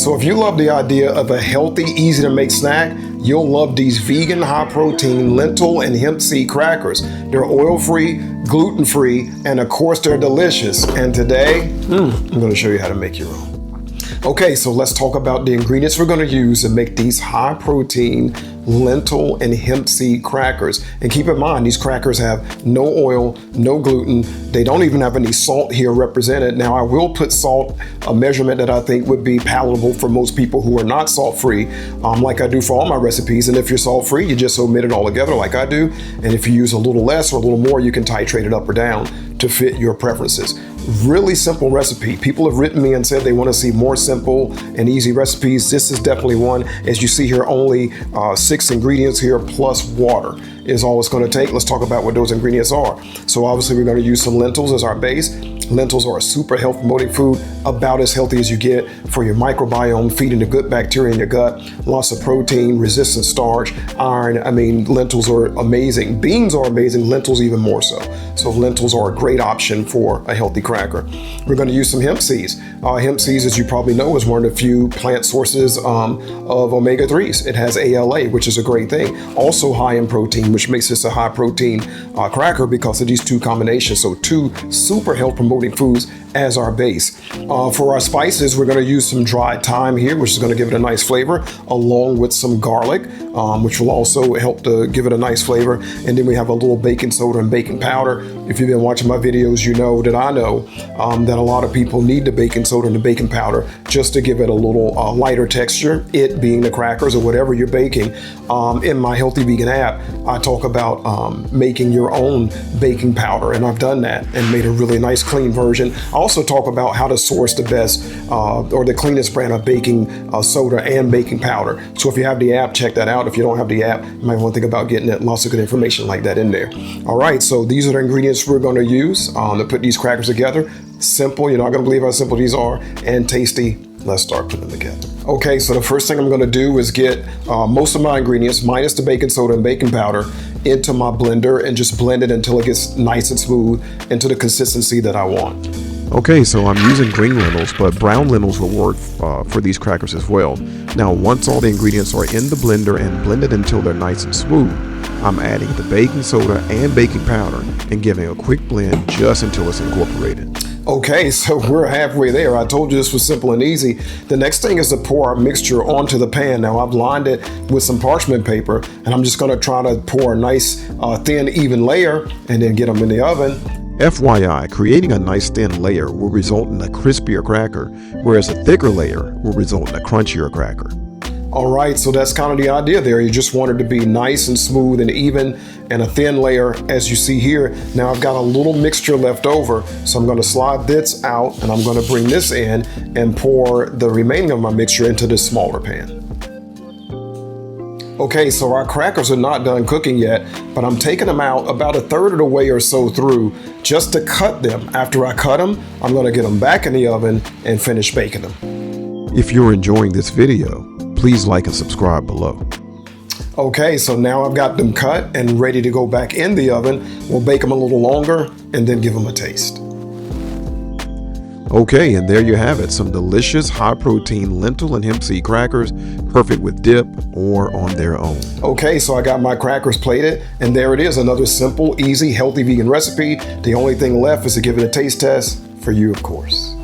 So if you love the idea of a healthy, easy to make snack, you'll love these vegan, high protein lentil and hemp seed crackers. They're oil-free, gluten-free, and of course they're delicious. And today, I'm going to show you how to make your own. Okay, so let's talk about the ingredients we're going to use to make these high protein lentil and hemp seed crackers. And keep in mind, these crackers have no oil, no gluten. They don't even have any salt here represented. Now, I will put salt, a measurement that I think would be palatable for most people who are not salt-free, like I do for all my recipes. And if you're salt-free, you just omit it all together like I do. And if you use a little less or a little more, you can titrate it up or down to fit your preferences. Really simple recipe. People have written me and said they want to see more simple and easy recipes. This is definitely one. As you see here, only 6 ingredients here plus water is all it's going to take. Let's talk about what those ingredients are. So obviously we're going to use some lentils as our base. Lentils are a super health promoting food, about as healthy as you get for your microbiome, feeding the good bacteria in your gut, lots of protein, resistant starch, iron. I mean, lentils are amazing. Beans are amazing, lentils even more so. So lentils are a great option for a healthy cracker. We're going to use some hemp seeds. Hemp seeds, as you probably know, is one of the few plant sources of omega-3s. It has ALA, which is a great thing. Also high in protein, which makes this a high protein cracker because of these two combinations. So 2 super health promoting foods as our base. For our spices, we're going to use some dried thyme here, which is going to give it a nice flavor, along with some garlic, which will also help to give it a nice flavor. And then we have a little baking soda and baking powder. If you've been watching my videos, you know that I know that a lot of people need the baking soda and the baking powder just to give it a little lighter texture, it being the crackers or whatever you're baking. In my Healthy Vegan app, I talk about making your own baking powder, and I've done that and made a really nice clean version. I also talk about how to source the best or the cleanest brand of baking soda and baking powder. So if you have the app, check that out. If you don't have the app, you might want to think about getting it. Lots of good information like that in there. All right, so these are the ingredients we're going to use to put these crackers together. Simple, you're not going to believe how simple these are, and tasty. Let's start putting them together. Okay, so the first thing I'm going to do is get most of my ingredients, minus the baking soda and baking powder, into my blender and just blend it until it gets nice and smooth into the consistency that I want. Okay, so I'm using green lentils, but brown lentils will work for these crackers as well. Now, once all the ingredients are in the blender and blended until they're nice and smooth, I'm adding the baking soda and baking powder and giving a quick blend just until it's incorporated. Okay, so we're halfway there. I told you this was simple and easy. The next thing is to pour our mixture onto the pan. Now I've lined it with some parchment paper, and I'm just gonna try to pour a nice thin, even layer and then get them in the oven. FYI, creating a nice thin layer will result in a crispier cracker, whereas a thicker layer will result in a crunchier cracker. All right, so that's kind of the idea there. You just want it to be nice and smooth and even, and a thin layer as you see here. Now I've got a little mixture left over, so I'm going to slide this out and I'm going to bring this in and pour the remaining of my mixture into this smaller pan. Okay, so our crackers are not done cooking yet, but I'm taking them out about a third of the way or so through just to cut them. After I cut them, I'm going to get them back in the oven and finish baking them. If you're enjoying this video, please like and subscribe below. Okay, so now I've got them cut and ready to go back in the oven. We'll bake them a little longer and then give them a taste. Okay, and there you have it, some delicious high-protein lentil and hemp seed crackers, perfect with dip or on their own. Okay, so I got my crackers plated, and there it is, another simple, easy, healthy vegan recipe. The only thing left is to give it a taste test for you, of course.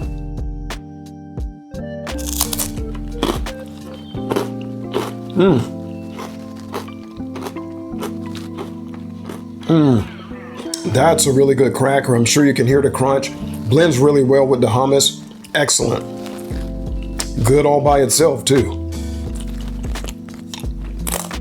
That's a really good cracker. I'm sure you can hear the crunch. Blends really well with the hummus. Excellent. Good all by itself too.